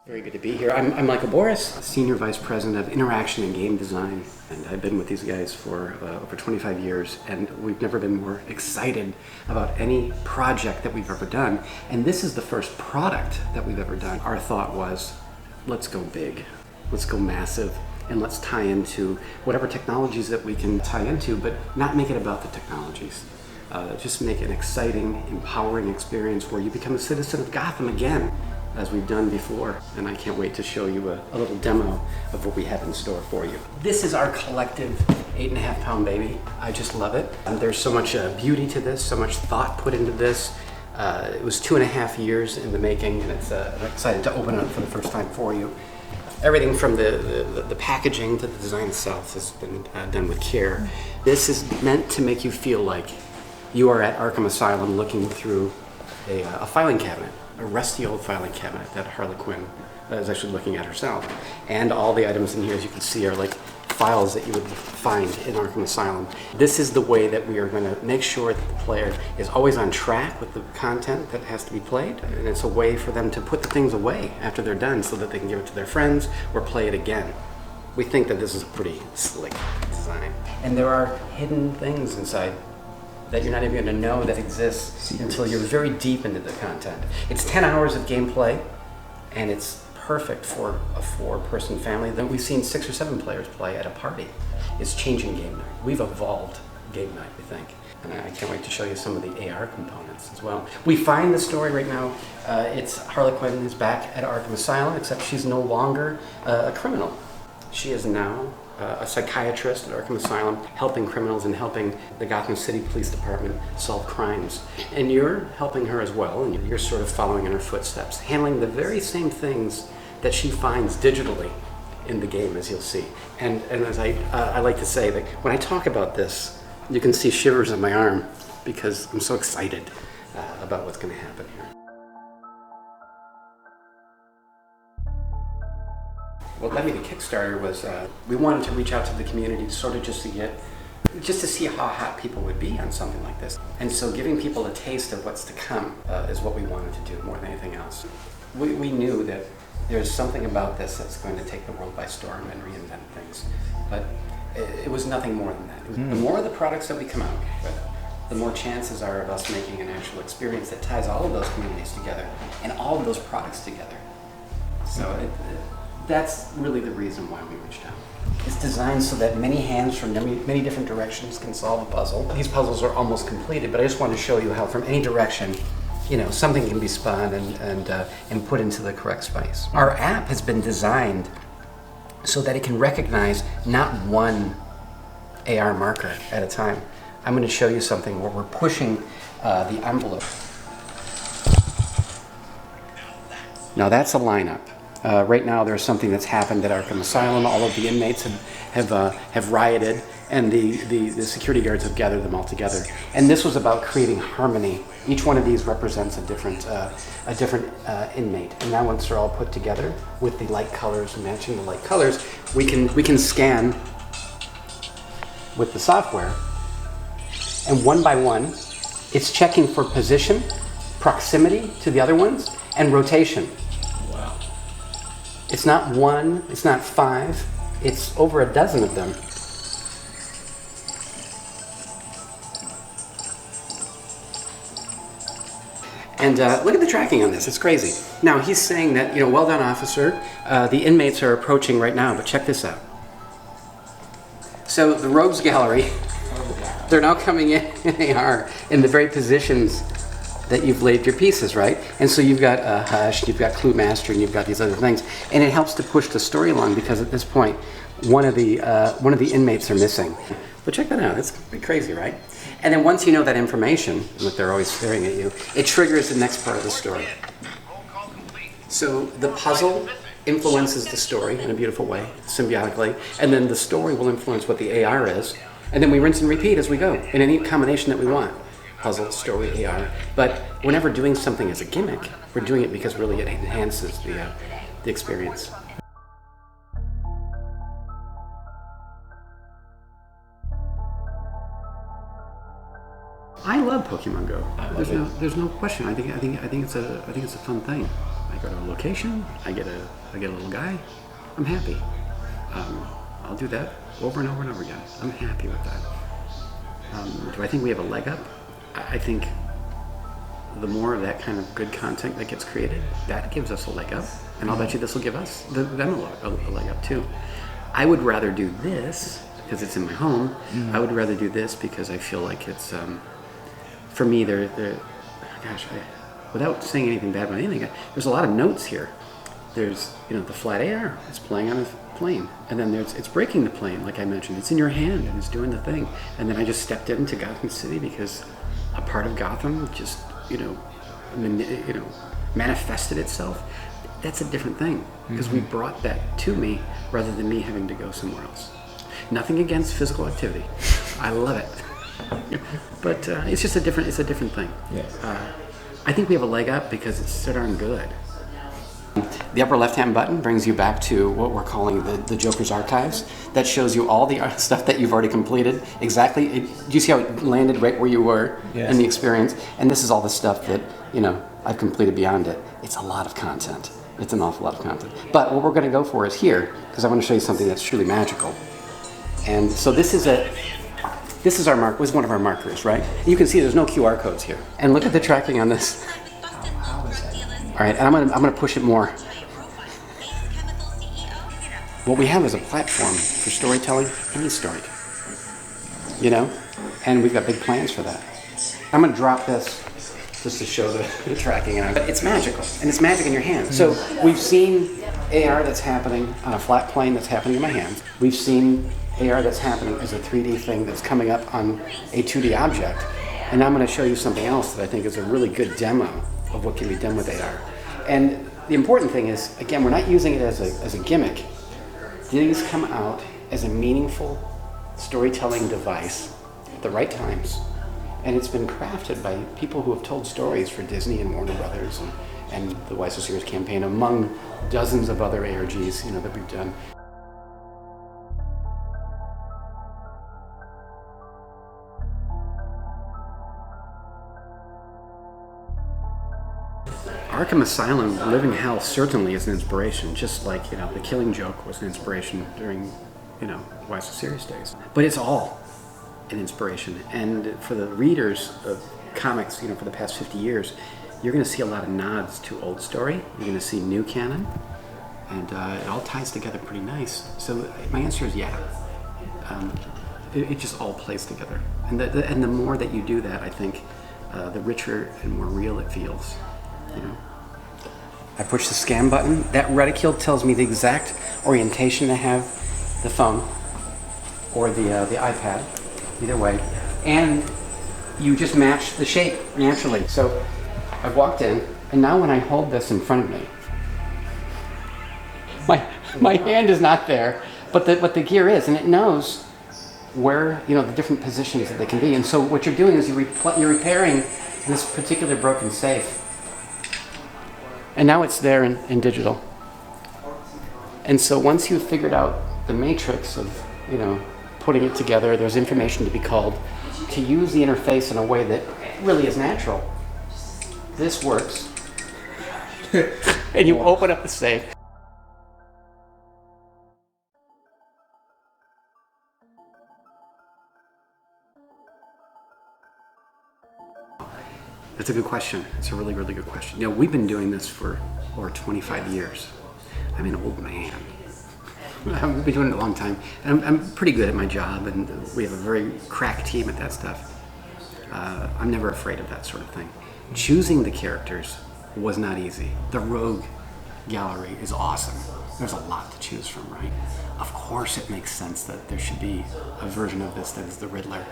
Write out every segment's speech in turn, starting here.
Very good to be here. I'm Michael Borys, Senior Vice President of Interaction and Game Design, and I've been with these guys for over 25 years, and we've never been more excited about any project that we've ever done. And this is the first product that we've ever done. Our thought was, let's go big, let's go massive, and let's tie into whatever technologies that we can tie into, but not make it about the technologies. Just make an exciting, empowering experience where you become a citizen of Gotham again, as we've done before. And I can't wait to show you a little demo of what we have in store for you. This is our collective 8.5 pound baby. I just love it. There's so much beauty to this, so much thought put into this. It was 2.5 years in the making, and I'm excited to open it up for the first time for you. Everything from the packaging to the design itself has been done with care. This is meant to make you feel like you are at Arkham Asylum looking through a filing cabinet, a rusty old filing cabinet that Harley Quinn is actually looking at herself. And all the items in here, as you can see, are like files that you would find in Arkham Asylum. This is the way that we are going to make sure that the player is always on track with the content that has to be played. And it's a way for them to put the things away after they're done so that they can give it to their friends or play it again. We think that this is a pretty slick design. And there are hidden things inside that you're not even going to know that exists until you're very deep into the content. It's 10 hours of gameplay, and it's perfect for a 4-person family. Then we've seen 6 or 7 players play at a party. It's changing game night. We've evolved game night, we think. And I can't wait to show you some of the AR components as well. We find the story right now. It's Harley Quinn is back at Arkham Asylum, except she's no longer a criminal. She is now a psychiatrist at Arkham Asylum, helping criminals and helping the Gotham City Police Department solve crimes. And you're helping her as well, and you're sort of following in her footsteps, handling the very same things that she finds digitally in the game, as you'll see. And as I like to say, that when I talk about this, you can see shivers on my arm because I'm so excited about what's going to happen here. What led me to Kickstarter was we wanted to reach out to the community sort of just to see how hot people would be on something like this. And so giving people a taste of what's to come is what we wanted to do more than anything else. We knew that there's something about this that's going to take the world by storm and reinvent things. But it was nothing more than that. The more of the products that we come out with, the more chances are of us making an actual experience that ties all of those communities together and all of those products together. So that's really the reason why we reached out. It's designed so that many hands from many different directions can solve a puzzle. These puzzles are almost completed, but I just want to show you how from any direction, something can be spun and put into the correct space. Our app has been designed so that it can recognize not one AR marker at a time. I'm going to show you something where we're pushing the envelope. Now that's a lineup. Right now there's something that's happened at Arkham Asylum. All of the inmates have rioted, and the security guards have gathered them all together. And this was about creating harmony. Each one of these represents a different inmate. And now once they're all put together with the light colors, matching the light colors, we can scan with the software, and one by one, it's checking for position, proximity to the other ones, and rotation. It's not 1, it's not 5, it's over a dozen of them. And look at the tracking on this, it's crazy. Now he's saying that, well done officer, the inmates are approaching right now, but check this out. So the rogues gallery, they're now coming in AR in the very positions that you've laid your pieces, right? And so you've got Hush, you've got Clue Master, and you've got these other things. And it helps to push the story along because at this point, one of the inmates are missing. But check that out, it's pretty crazy, right? And then once you know that information, look, they're always staring at you, it triggers the next part of the story. So the puzzle influences the story in a beautiful way, symbiotically, and then the story will influence what the AR is, and then we rinse and repeat as we go in any combination that we want. Puzzle, story, AR, but we're never doing something as a gimmick. We're doing it because really it enhances the experience. I love Pokemon Go. There's no question. I think it's a fun thing. I go to a location, I get a little guy, I'm happy. I'll do that over and over and over again. I'm happy with that. Do I think we have a leg up? I think the more of that kind of good content that gets created, that gives us a leg up. And I'll bet you this will give us, them a leg up too. I would rather do this because it's in my home. I would rather do this because I feel like it's, for me, without saying anything bad about anything, there's a lot of notes here. There's, the flat AR, it's playing on a plane. And then it's breaking the plane, like I mentioned. It's in your hand and it's doing the thing. And then I just stepped into Gotham City because a part of Gotham just, manifested itself. That's a different thing because we brought that to me rather than me having to go somewhere else. Nothing against physical activity. I love it. But it's just a different thing. Yes. I think we have a leg up because it's so darn good. The upper left-hand button brings you back to what we're calling the Joker's Archives. That shows you all the stuff that you've already completed. Exactly. Do you see how it landed right where you were in the experience? And this is all the stuff that, I've completed beyond it. It's a lot of content. It's an awful lot of content. But what we're going to go for is here, because I want to show you something that's truly magical. And so this is one of our markers, right? You can see there's no QR codes here. And look at the tracking on this. All right, and I'm gonna push it more. What we have is a platform for storytelling, any story, and we've got big plans for that. I'm gonna drop this just to show the tracking, but it's magical, and it's magic in your hand. So we've seen AR that's happening on a flat plane that's happening in my hand. We've seen AR that's happening as a 3D thing that's coming up on a 2D object, and I'm gonna show you something else that I think is a really good demo of what can be done with AR. And the important thing is, again, we're not using it as a gimmick. These come out as a meaningful storytelling device at the right times. And it's been crafted by people who have told stories for Disney and Warner Brothers and the Why So Serious campaign, among dozens of other ARGs, that we've done. Arkham Asylum, Living Hell certainly is an inspiration, just like, The Killing Joke was an inspiration during, Why So Serious days. But it's all an inspiration. And for the readers of comics, for the past 50 years, you're going to see a lot of nods to old story. You're going to see new canon. And it all ties together pretty nice. So my answer is yeah. It just all plays together. And the more that you do that, I think, the richer and more real it feels. I push the scan button. That reticule tells me the exact orientation to have the phone or the iPad, either way. And you just match the shape naturally. So I've walked in, and now when I hold this in front of me, my hand is not there, but the gear is, and it knows where, the different positions that they can be. And so what you're doing is you're repairing this particular broken safe. And now it's there in digital. And so once you've figured out the matrix of, putting it together, there's information to be called, to use the interface in a way that really is natural. This works. And you open up the safe. That's a good question. It's a really, really good question. We've been doing this for over 25 years. I'm an old man. I've been doing it a long time. And I'm pretty good at my job, and we have a very crack team at that stuff. I'm never afraid of that sort of thing. Choosing the characters was not easy. The Rogue gallery is awesome. There's a lot to choose from, right? Of course it makes sense that there should be a version of this that is the Riddler.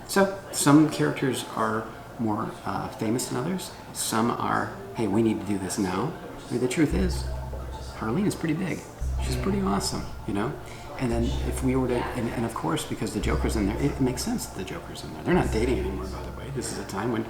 So some characters are more famous than others. Some are, hey, we need to do this now. The truth is, Harleen is pretty big. She's pretty awesome, And then if we were to, and of course, because the Joker's in there, it makes sense that the Joker's in there. They're not dating anymore, by the way. This is a time when,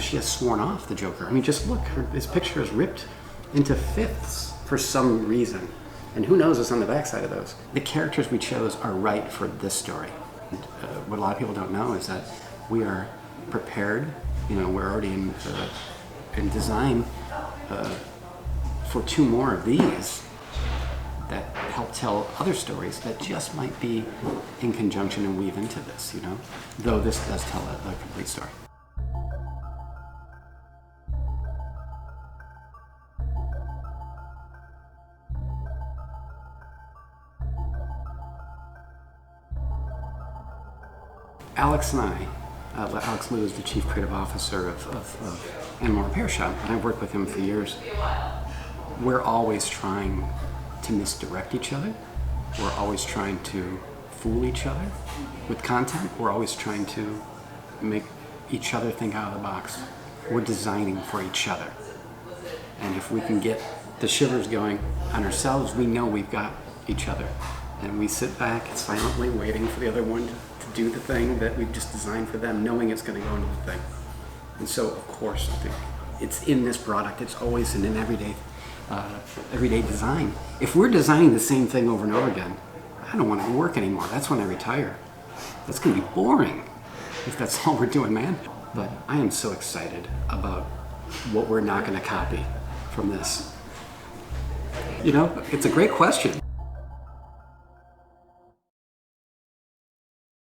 she has sworn off the Joker. Just look, his picture is ripped into fifths for some reason. And who knows what's on the backside of those. The characters we chose are right for this story. And, what a lot of people don't know is that we are prepared, we're already in design for 2 more of these that help tell other stories that just might be in conjunction and weave into this, you know? Though this does tell a complete story. Alex and Alex Liu is the Chief Creative Officer of Animal Repair Shop, and I've worked with him for years. We're always trying to misdirect each other. We're always trying to fool each other with content. We're always trying to make each other think out of the box. We're designing for each other. And if we can get the shivers going on ourselves, we know we've got each other. And we sit back silently waiting for the other one to do the thing that we've just designed for them, knowing it's going to go into the thing. And so, of course, I think it's in this product. It's always in an everyday design. If we're designing the same thing over and over again, I don't want to work anymore. That's when I retire. That's going to be boring if that's all we're doing, man. But I am so excited about what we're not going to copy from this. You know, it's a great question.